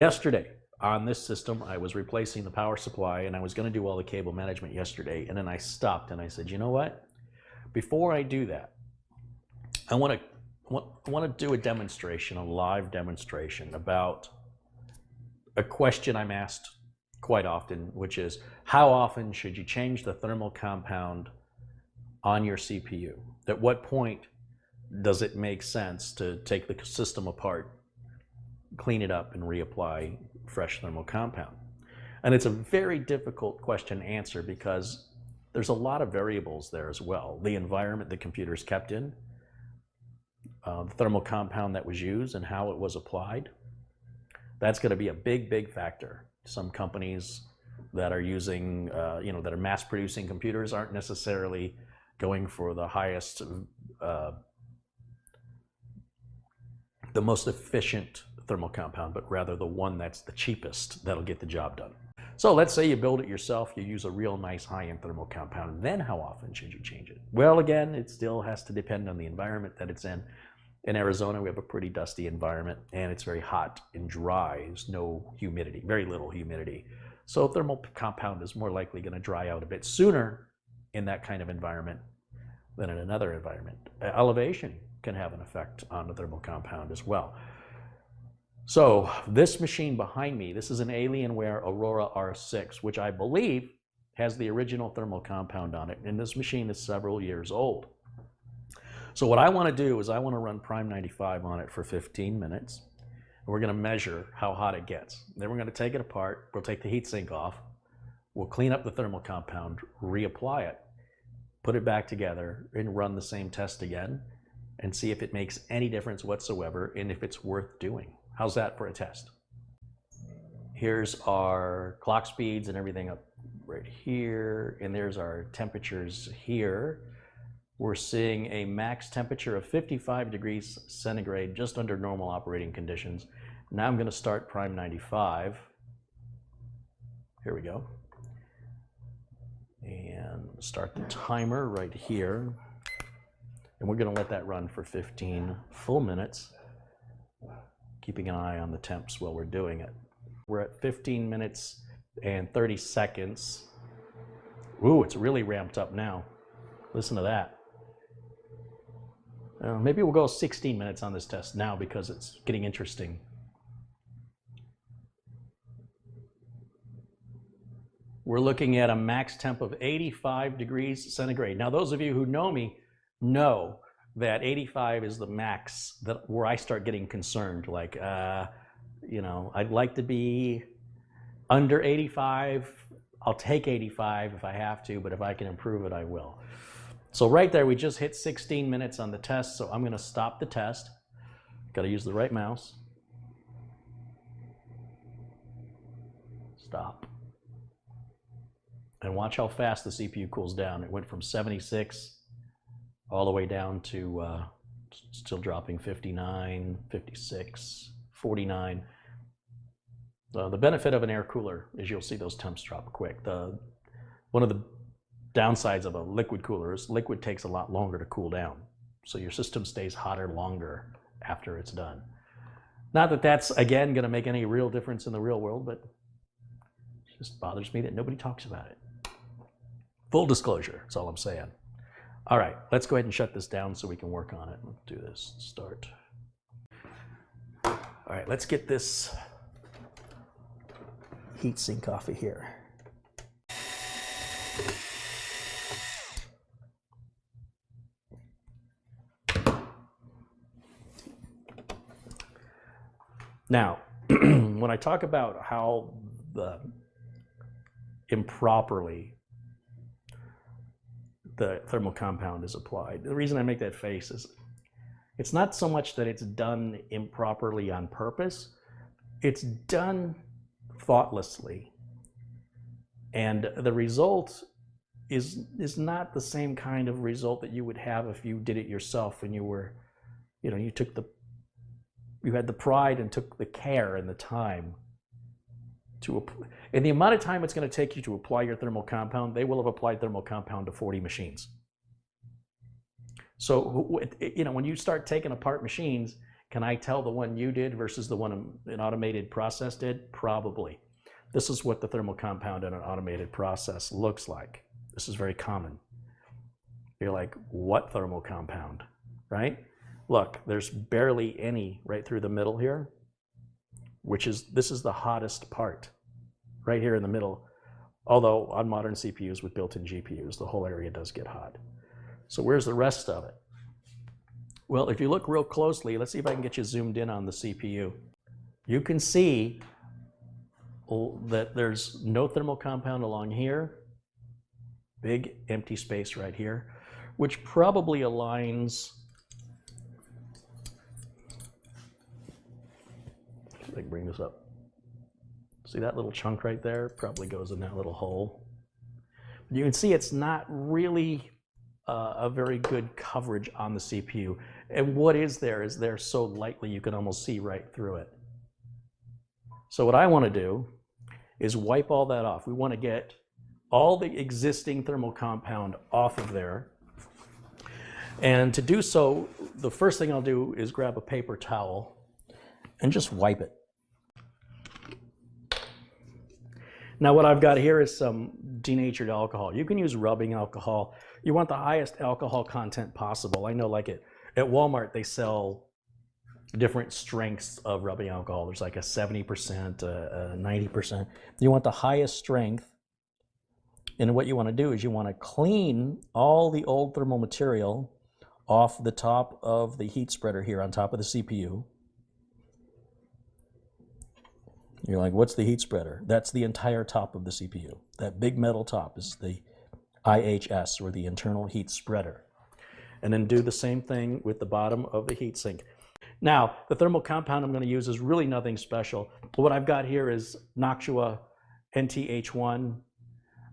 Yesterday on this system, I was replacing the power supply and I was going to do all the cable management yesterday. And then I stopped and I said, you know what? Before I do that, I want to do a demonstration, a live demonstration about a question I'm asked quite often, which is how often should you change the thermal compound on your CPU? At what point does it make sense to take the system apart, clean it up, and reapply fresh thermal compound? And it's a very difficult question to answer because there's a lot of variables there as well. The environment the computer is kept in, the thermal compound that was used and how it was applied. That's going to be a big factor. Some companies that are using, that are mass producing computers aren't necessarily going for the highest, the most efficient thermal compound, but rather the one that's the cheapest that'll get the job done. So let's say you build it yourself, you use a real nice high-end thermal compound, then how often should you change it? Well, again, it still has to depend on the environment that it's in. In Arizona, we have a pretty dusty environment and it's very hot and dry. There's no humidity, very little humidity. So thermal compound is more likely going to dry out a bit sooner in that kind of environment than in another environment. Elevation can have an effect on the thermal compound as well. So this machine behind me, this is an Alienware Aurora R6, which I believe has the original thermal compound on it. And this machine is several years old. So what I want to do is I want to run Prime 95 on it for 15 minutes. And we're going to measure how hot it gets. Then we're going to take it apart. We'll take the heatsink off. We'll clean up the thermal compound, reapply it, put it back together, and run the same test again and see if it makes any difference whatsoever and if it's worth doing. How's that for a test? Here's our clock speeds and everything up right here. And there's our temperatures here. We're seeing a max temperature of 55 degrees centigrade, just under normal operating conditions. Now I'm going to start Prime 95. Here we go. And start the timer right here. And we're going to let that run for 15 full minutes, keeping an eye on the temps while we're doing it. We're at 15 minutes and 30 seconds. Ooh, it's really ramped up now. Listen to that. Maybe we'll go 16 minutes on this test now because it's getting interesting. We're looking at a max temp of 85 degrees centigrade. Now, those of you who know me know that 85 is the max where I start getting concerned. Like, I'd like to be under 85. I'll take 85 if I have to, but if I can improve it, I will. So right there, we just hit 16 minutes on the test, so I'm going to stop the test. Got to use the right mouse. Stop. And watch how fast the CPU cools down. It went from 76 all the way down to still dropping 59, 56, 49. The benefit of an air cooler is you'll see those temps drop quick. One of the downsides of a liquid cooler is liquid takes a lot longer to cool down. So your system stays hotter longer after it's done. Not that that's, again, going to make any real difference in the real world, but it just bothers me that nobody talks about it. Full disclosure, that's all I'm saying. All right, let's go ahead and shut this down so we can work on it. Let's do this. Start. All right, let's get this heat sink off of here. Now, when I talk about how improperly the thermal compound is applied, the reason I make that face is it's not so much that it's done improperly on purpose, it's done thoughtlessly. And the result is not the same kind of result that you would have if you did it yourself and you were, you had the pride and took the care and the time and the amount of time it's going to take you to apply your thermal compound, they will have applied thermal compound to 40 machines. So, when you start taking apart machines, Can I tell the one you did versus the one an automated process did? Probably. This is what the thermal compound in an automated process looks like. This is very common. You're like, what thermal compound, right? Look, there's barely any right through the middle here, this is the hottest part, right here in the middle. Although on modern CPUs with built-in GPUs, the whole area does get hot. So where's the rest of it? Well, if you look real closely, let's see if I can get you zoomed in on the CPU. You can see that there's no thermal compound along here, big empty space right here, which probably aligns, see if I can bring this up. See that little chunk right there? Probably goes in that little hole. You can see it's not really a very good coverage on the CPU. And what is there so lightly you can almost see right through it. So what I want to do is wipe all that off. We want to get all the existing thermal compound off of there. And to do so, the first thing I'll do is grab a paper towel and just wipe it. Now what I've got here is some denatured alcohol. You can use rubbing alcohol. You want the highest alcohol content possible. I know like at Walmart they sell different strengths of rubbing alcohol. There's like a 70%, a 90%. You want the highest strength. And what you want to do is you want to clean all the old thermal material off the top of the heat spreader here on top of the CPU. You're like, what's the heat spreader? That's the entire top of the CPU. That big metal top is the IHS, or the internal heat spreader. And then do the same thing with the bottom of the heatsink. Now, the thermal compound I'm going to use is really nothing special. What I've got here is Noctua NTH1.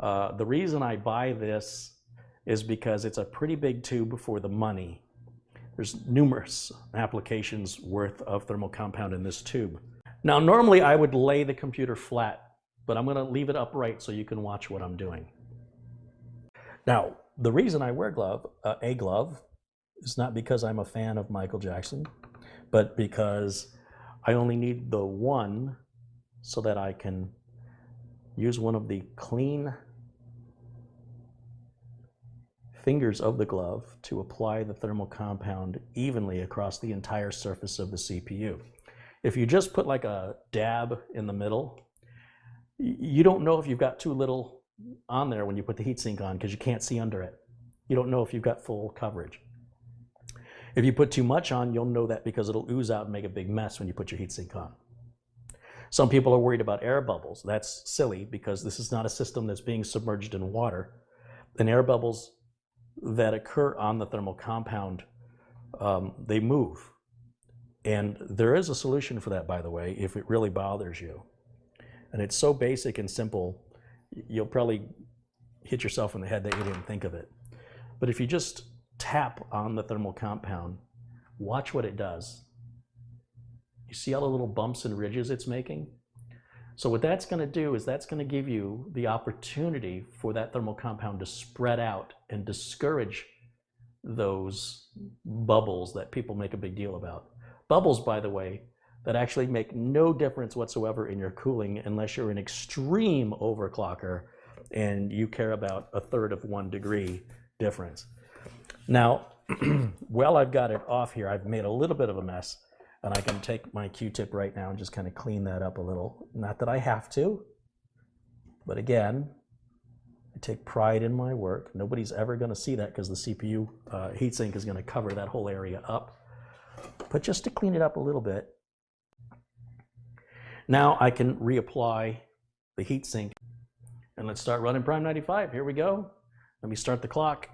The reason I buy this is because it's a pretty big tube for the money. There's numerous applications worth of thermal compound in this tube. Now, normally I would lay the computer flat, but I'm going to leave it upright so you can watch what I'm doing. Now, the reason I wear a glove is not because I'm a fan of Michael Jackson, but because I only need the one so that I can use one of the clean fingers of the glove to apply the thermal compound evenly across the entire surface of the CPU. If you just put like a dab in the middle, you don't know if you've got too little on there when you put the heatsink on because you can't see under it. You don't know if you've got full coverage. If you put too much on, you'll know that because it'll ooze out and make a big mess when you put your heatsink on. Some people are worried about air bubbles. That's silly because this is not a system that's being submerged in water. And air bubbles that occur on the thermal compound, they move. And there is a solution for that, by the way, if it really bothers you. And it's so basic and simple, you'll probably hit yourself in the head that you didn't think of it. But if you just tap on the thermal compound, watch what it does. You see all the little bumps and ridges it's making? So what that's going to do is that's going to give you the opportunity for that thermal compound to spread out and discourage those bubbles that people make a big deal about. Bubbles, by the way, that actually make no difference whatsoever in your cooling unless you're an extreme overclocker and you care about 1/3 of 1 degree difference. Now, while I've got it off here, I've made a little bit of a mess, and I can take my Q-tip right now and just kind of clean that up a little. Not that I have to, but again, I take pride in my work. Nobody's ever going to see that because the CPU heatsink is going to cover that whole area up. But just to clean it up a little bit, now I can reapply the heatsink. And let's start running Prime 95. Here we go. Let me start the clock.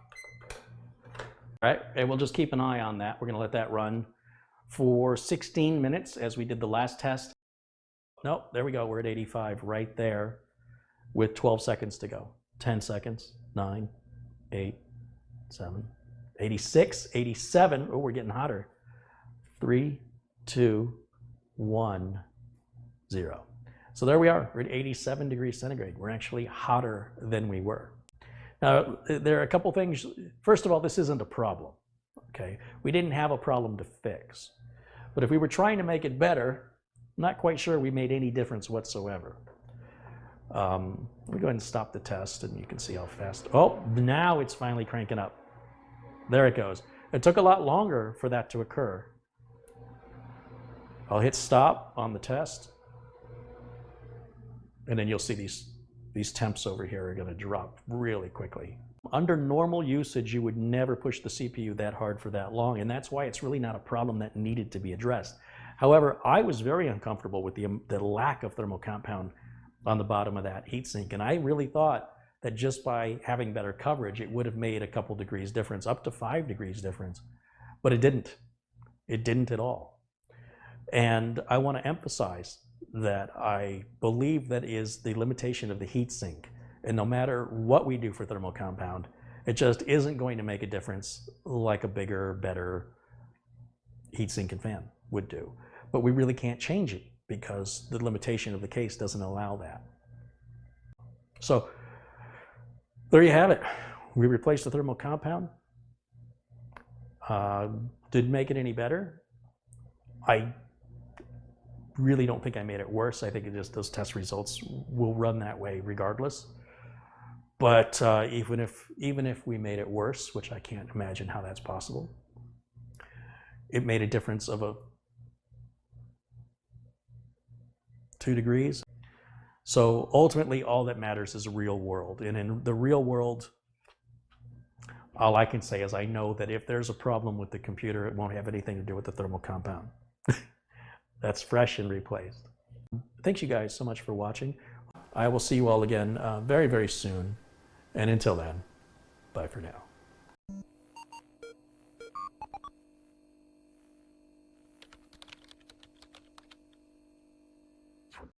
All right, and we'll just keep an eye on that. We're going to let that run for 16 minutes as we did the last test. Nope, there we go. We're at 85 right there with 12 seconds to go. 10 seconds, 9, 8, 7, 86, 87. Oh, we're getting hotter. 3, 2, 1, 0. So there we are. We're at 87 degrees centigrade. We're actually hotter than we were. Now, there are a couple things. First of all, this isn't a problem. Okay, we didn't have a problem to fix. But if we were trying to make it better, I'm not quite sure we made any difference whatsoever. Let me go ahead and stop the test and you can see how fast. Oh, now it's finally cranking up. There it goes. It took a lot longer for that to occur. I'll hit stop on the test. And then you'll see these temps over here are going to drop really quickly. Under normal usage, you would never push the CPU that hard for that long, and that's why it's really not a problem that needed to be addressed. However, I was very uncomfortable with the lack of thermal compound on the bottom of that heatsink, and I really thought that just by having better coverage, it would have made a couple degrees difference, up to 5 degrees difference, but it didn't. It didn't at all. And I want to emphasize that I believe that is the limitation of the heatsink. And no matter what we do for thermal compound, it just isn't going to make a difference like a bigger, better heatsink and fan would do. But we really can't change it because the limitation of the case doesn't allow that. So there you have it. We replaced the thermal compound. Didn't make it any better. I really don't think I made it worse. I think it just those test results will run that way regardless. But even if we made it worse, which I can't imagine how that's possible, it made a difference of 2 degrees. So ultimately, all that matters is real world. And in the real world, all I can say is I know that if there's a problem with the computer, it won't have anything to do with the thermal compound. That's fresh and replaced. Thanks you guys so much for watching. I will see you all again very, very soon. And until then, bye for now.